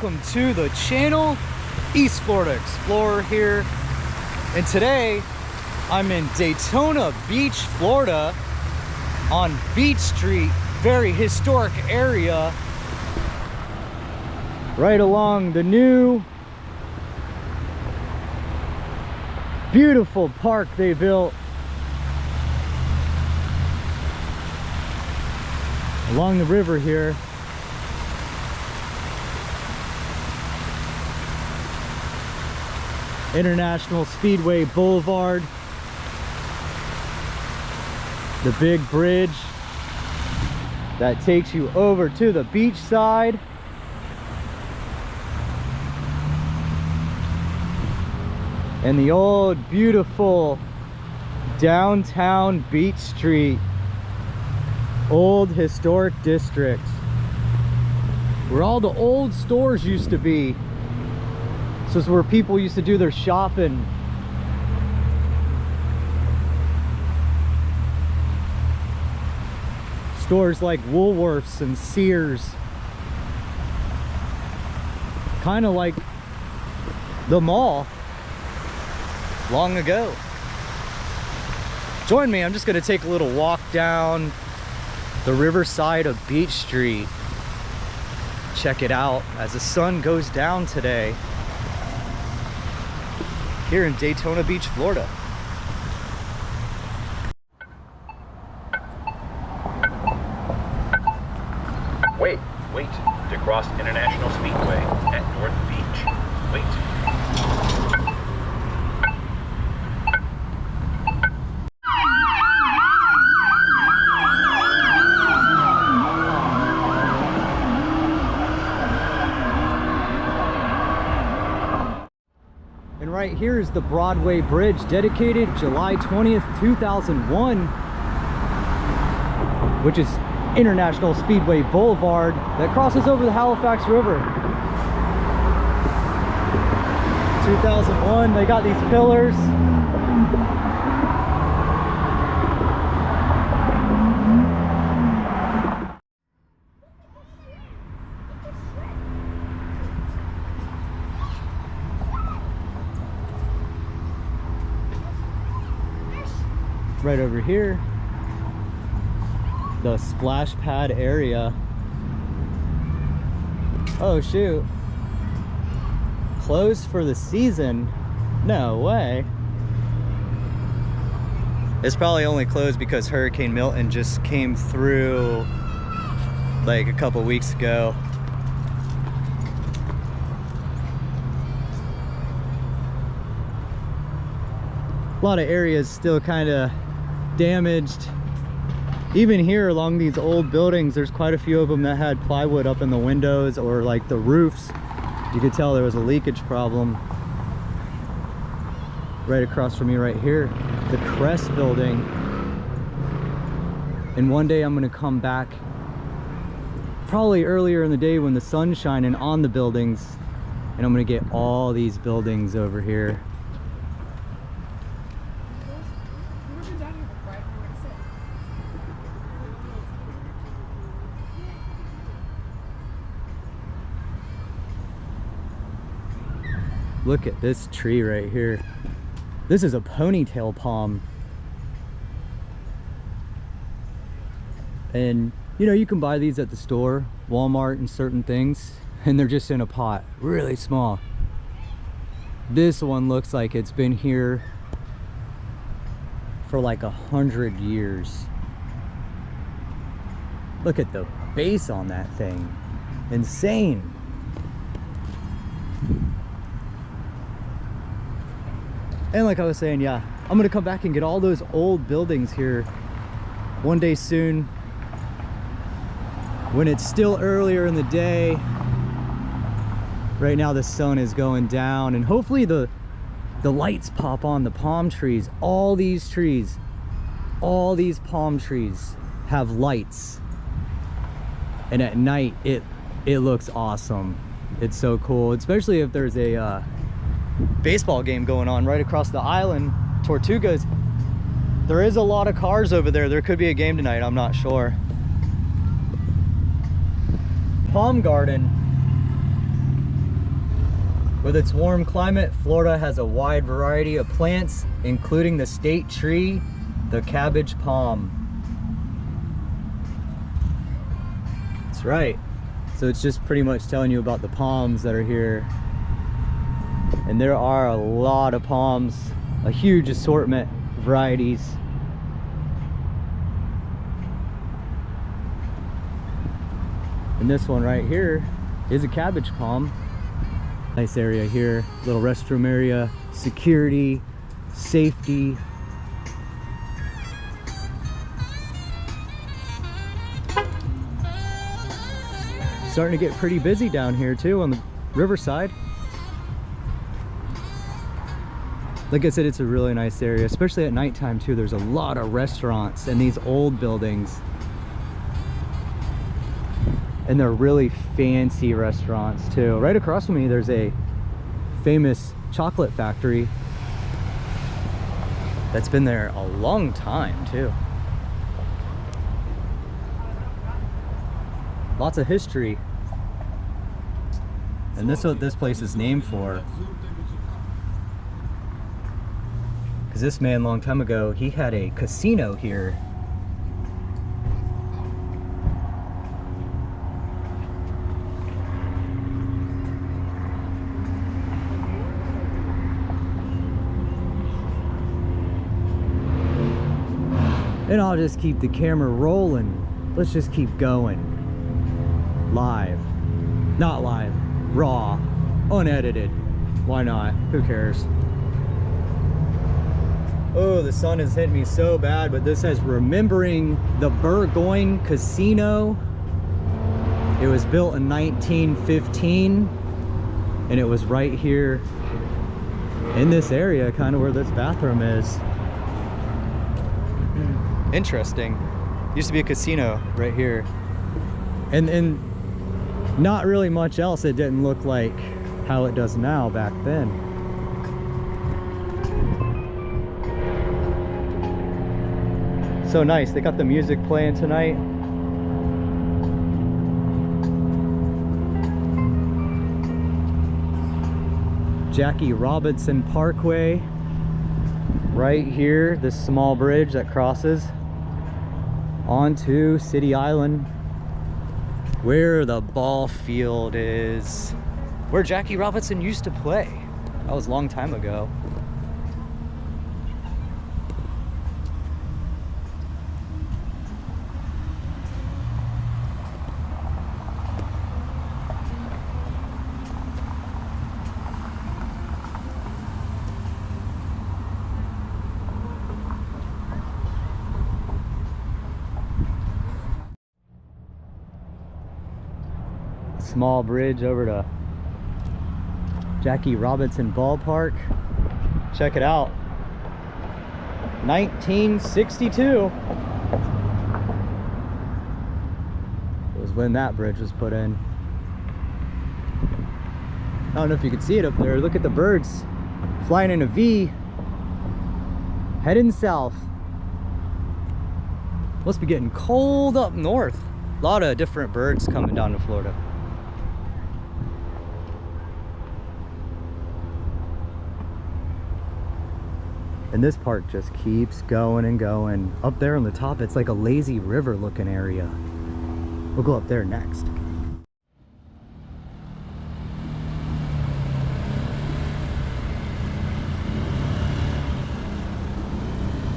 welcome to the channel. East Florida Explorer here, and today I'm in Daytona Beach, Florida on Beach Street, very historic area right along the new beautiful park they built along the river here. International Speedway Boulevard, the big bridge that takes you over to the beach side. And the old beautiful downtown Beach Street, old historic district where all the old stores used to be. This is where people used to do their shopping. Stores like Woolworths and Sears. Kind of like the mall long ago. Join me, I'm just gonna take a little walk down the riverside of Beach Street. Check it out as the sun goes down today here in Daytona Beach, Florida. Wait to cross International Speedway at North Beach. Wait. And right here is the Broadway Bridge, dedicated July 20th, 2001, which is International Speedway Boulevard that crosses over the Halifax River. 2001, they got these pillars. Right over here, the splash pad area. Oh shoot, closed for the season? No way. It's probably only closed because Hurricane Milton just came through like a couple weeks ago. A lot of areas still kind of damaged. Even here along these old buildings, there's quite a few of them that had plywood up in the windows or like the roofs. You could tell there was a leakage problem. Right across from me right here, the Crest building. And one day I'm gonna come back probably earlier in the day when the sun's shining on the buildings, and I'm gonna get all these buildings over here. Look at this tree right here. This is a ponytail palm. And you know, you can buy these at the store, Walmart and certain things, and they're just in a pot, really small. This one looks like it's been here for like 100 years. Look at the base on that thing. Insane. And like I was saying, yeah, I'm gonna come back and get all those old buildings here one day soon, when it's still earlier in the day. Right now the sun is going down, and hopefully the lights pop on the palm trees. All these trees, all these palm trees have lights, and at night it looks awesome. It's so cool, especially if there's a baseball game going on right across the island, Tortugas. There is a lot of cars over there. There could be a game tonight, I'm not sure. Palm garden With its warm climate, Florida has a wide variety of plants, including the state tree, the cabbage palm. That's right. So it's just pretty much telling you about the palms that are here. And there are a lot of palms, a huge assortment of varieties. And this one right here is a cabbage palm. Nice area here, little restroom area, security, safety. Starting to get pretty busy down here too on the riverside. Like I said, it's a really nice area, especially at nighttime too. There's a lot of restaurants in these old buildings. And they're really fancy restaurants too. Right across from me, there's a famous chocolate factory that's been there a long time too. Lots of history. And this is what this place is named for. Because this man, long time ago, he had a casino here. And I'll just keep the camera rolling. Let's just keep going. Live. Not live. Raw. Unedited. Why not? Who cares? Oh, the sun has hit me so bad, but this says remembering the Burgoyne Casino. It was built in 1915, and it was right here in this area, kind of where this bathroom is. Interesting. Used to be a casino right here. And not really much else. It didn't look like how it does now back then. So nice. They got the music playing tonight. Jackie Robinson Parkway. Right here, this small bridge that crosses onto City Island, where the ball field is, where Jackie Robinson used to play. That was a long time ago. Small bridge over to Jackie Robinson Ballpark. Check it out. 1962 was when that bridge was put in. I don't know if you can see it up there. Look at the birds flying in a V, heading south. Must be getting cold up north. A lot of different birds coming down to Florida. And this park just keeps going and going. Up there on the top, it's like a lazy river looking area. We'll go up there next.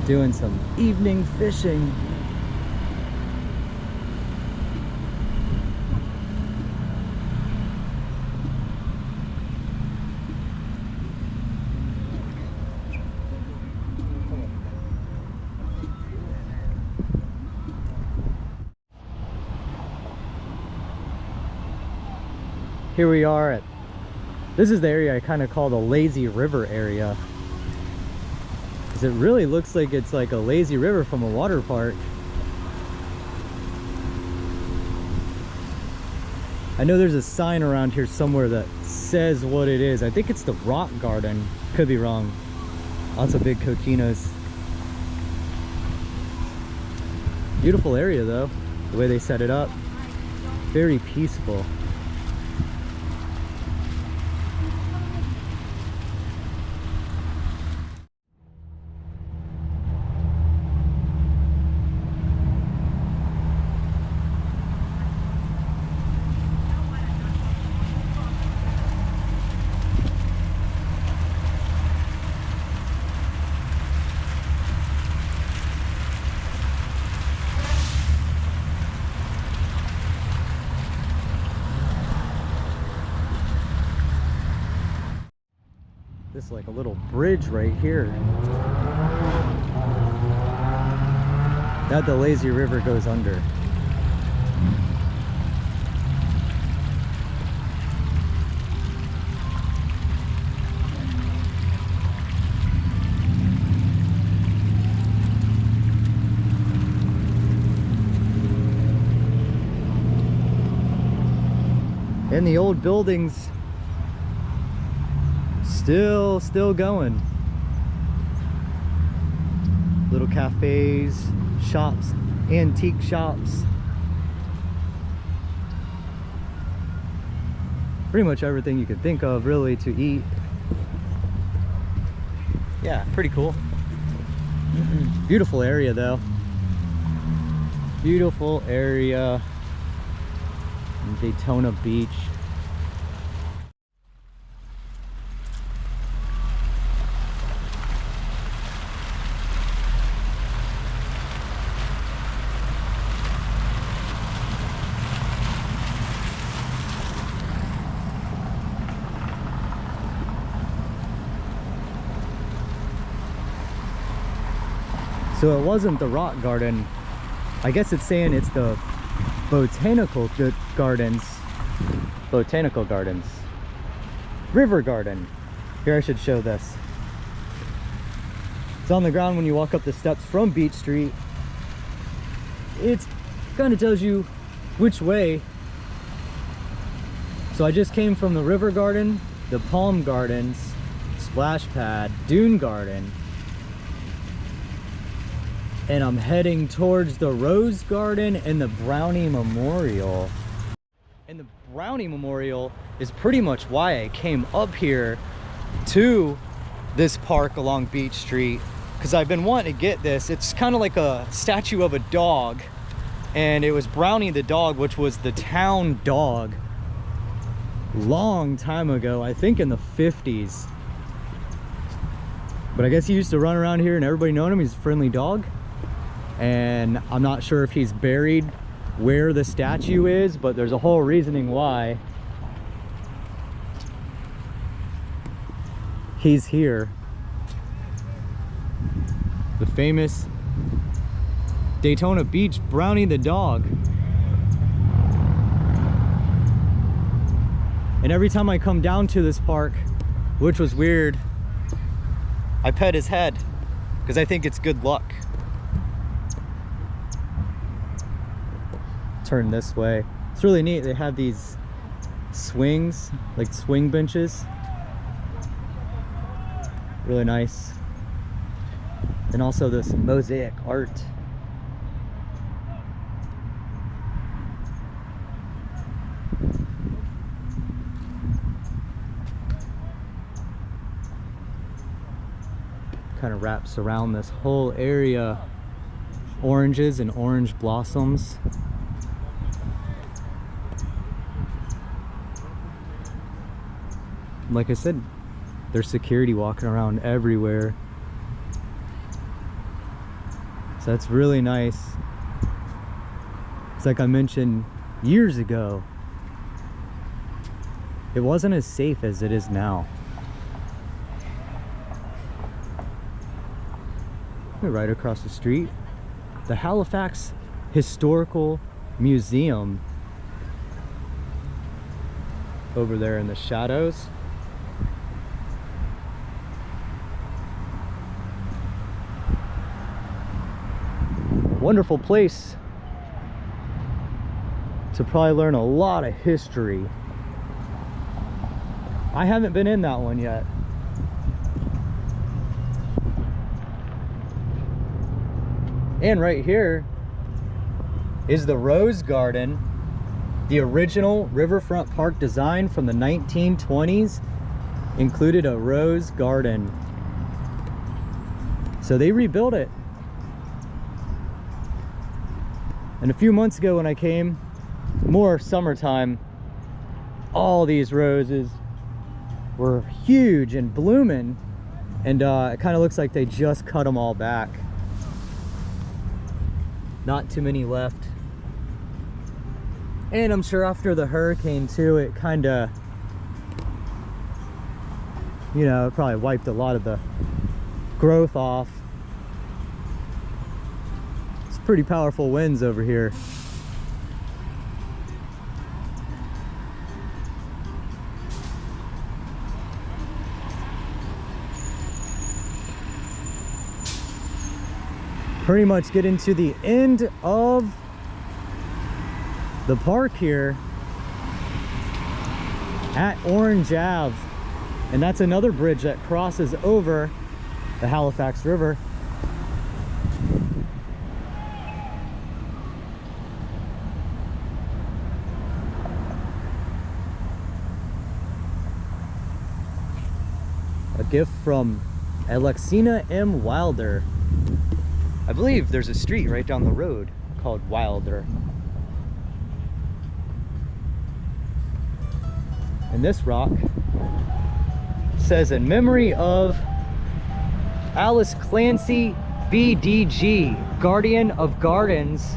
Doing some evening fishing. Here we are at, this is the area I kind of call the lazy river area, because it really looks like it's like a lazy river from a water park. I know there's a sign around here somewhere that says what it is. I think it's the Rock Garden, could be wrong. Lots of big coquinas. Beautiful area though, the way they set it up. Very peaceful. This is like a little bridge right here. That the lazy river goes under. And the old buildings still going. Little cafes, shops, antique shops. Pretty much everything you could think of really to eat. Yeah, pretty cool. Beautiful area though. Beautiful area. Daytona Beach. So it wasn't the rock garden. I guess it's saying it's the botanical gardens. Botanical gardens. River garden. Here, I should show this. It's on the ground when you walk up the steps from Beach Street. It kind of tells you which way. So I just came from the river garden, the palm gardens, splash pad, dune garden, and I'm heading towards the Rose Garden and the Brownie Memorial. And the Brownie Memorial is pretty much why I came up here to this park along Beach Street, because I've been wanting to get this. It's kind of like a statue of a dog, and it was Brownie the dog, which was the town dog long time ago, I think in the 50s. But I guess he used to run around here and everybody known him. He's a friendly dog. And I'm not sure if he's buried where the statue is, but there's a whole reasoning why he's here. The famous Daytona Beach Brownie the dog. And every time I come down to this park, which was weird, I pet his head because I think it's good luck. Turn this way. It's really neat. They have these swings, like swing benches. Really nice. And also this mosaic art. Kind of wraps around this whole area. Oranges and orange blossoms. Like I said, there's security walking around everywhere. So that's really nice. It's like I mentioned years ago, it wasn't as safe as it is now. We're right across the street, the Halifax Historical Museum over there in the shadows. Wonderful place to probably learn a lot of history. I haven't been in that one yet. And right here is the Rose Garden, the original Riverfront Park design from the 1920s included a rose garden. So they rebuilt it. And a few months ago when I came, more summertime, all these roses were huge and blooming, and it kind of looks like they just cut them all back. Not too many left. And I'm sure after the hurricane too, it kind of you know, it probably wiped a lot of the growth off. It's pretty powerful winds over here. Pretty much getting to the end of the park here at Orange Ave, and that's another bridge that crosses over the Halifax River. A gift from Alexina M. Wilder. I believe there's a street right down the road called Wilder. And this rock says, in memory of Alice Clancy BDG, Guardian of Gardens,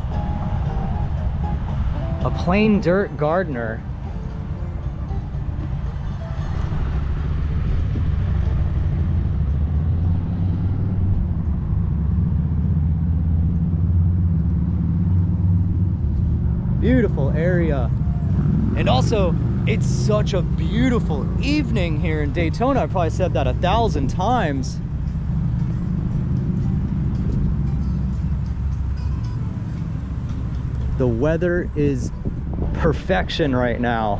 a plain dirt gardener. Beautiful area. And also, it's such a beautiful evening here in Daytona. I probably said that 1,000 times. The weather is perfection right now.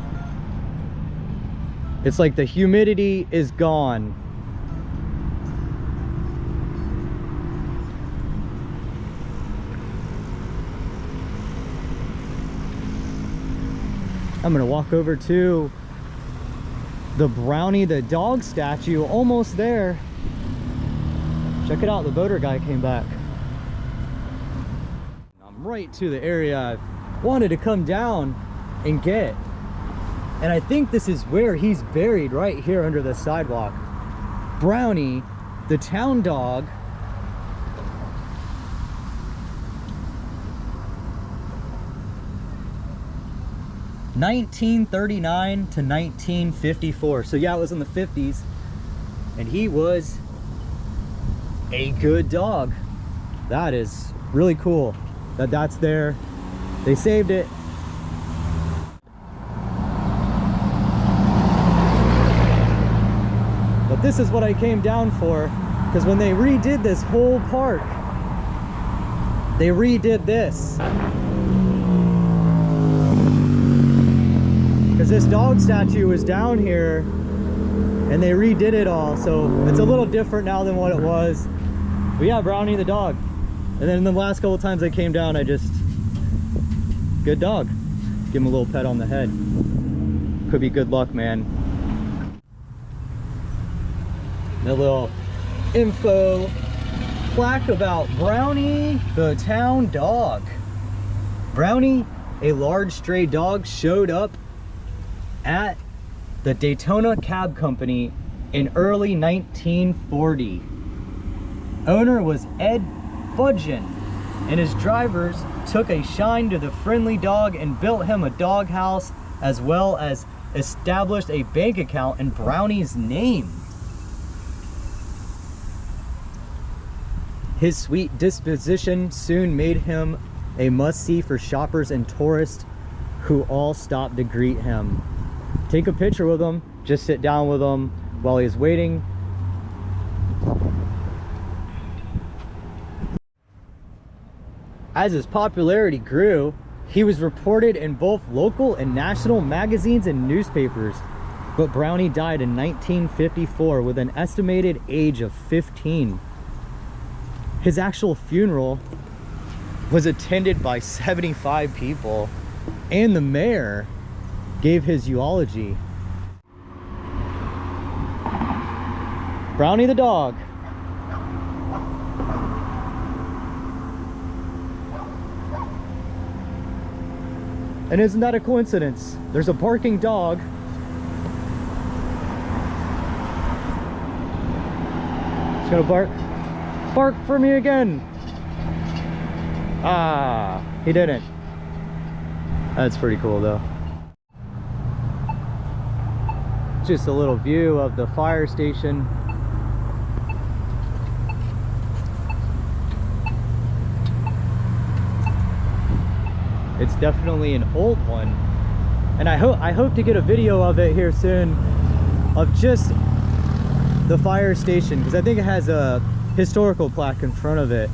It's like the humidity is gone. I'm gonna walk over to the Brownie the dog statue, almost there. Check it out, the boater guy came back. I'm right to the area I wanted to come down and get. And I think this is where he's buried, right here under the sidewalk. Brownie, the town dog, (1939 to 1954). So yeah, it was in the 50s, and he was a good dog. That is really cool that that's there. They saved it. But this is what I came down for, because when they redid this whole park, they redid this. Because this dog statue was down here and they redid it all, so it's a little different now than what it was. But yeah, Brownie the dog. And then the last couple times I came down, I just, good dog, give him a little pet on the head. Could be good luck, man. A little info plaque about Brownie the town dog. Brownie, a large stray dog, showed up at the Daytona Cab Company in early 1940. Owner was Ed Fudgen, and his drivers took a shine to the friendly dog and built him a dog house, as well as established a bank account in Brownie's name. His sweet disposition soon made him a must-see for shoppers and tourists who all stopped to greet him. Take a picture with him, just sit down with him while he's waiting. As his popularity grew, he was reported in both local and national magazines and newspapers. But Brownie died in 1954 with an estimated age of 15. His actual funeral was attended by 75 people, and the mayor gave his eulogy. Brownie the dog. And isn't that a coincidence? There's a barking dog. He's gonna bark. Bark for me again. Ah, he didn't. That's pretty cool though. Just a little view of the fire station. It's definitely an old one, and I hope to get a video of it here soon, of just the fire station, because I think it has a historical plaque in front of it.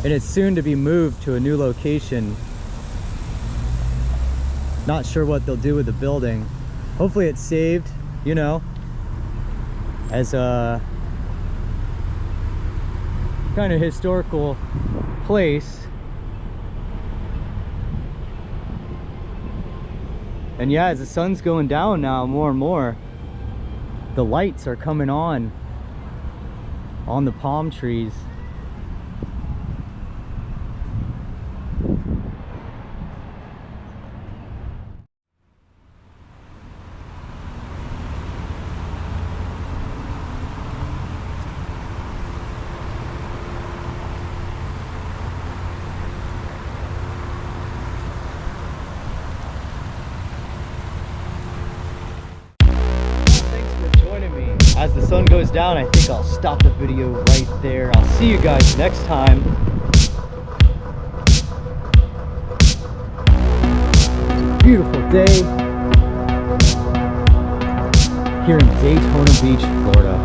And it's soon to be moved to a new location. Not sure what they'll do with the building. Hopefully it's saved, you know, as a kind of historical place. And yeah, as the sun's going down now more and more, the lights are coming on the palm trees. As the sun goes down, I think I'll stop the video right there. I'll see you guys next time. It's a beautiful day here in Daytona Beach, Florida.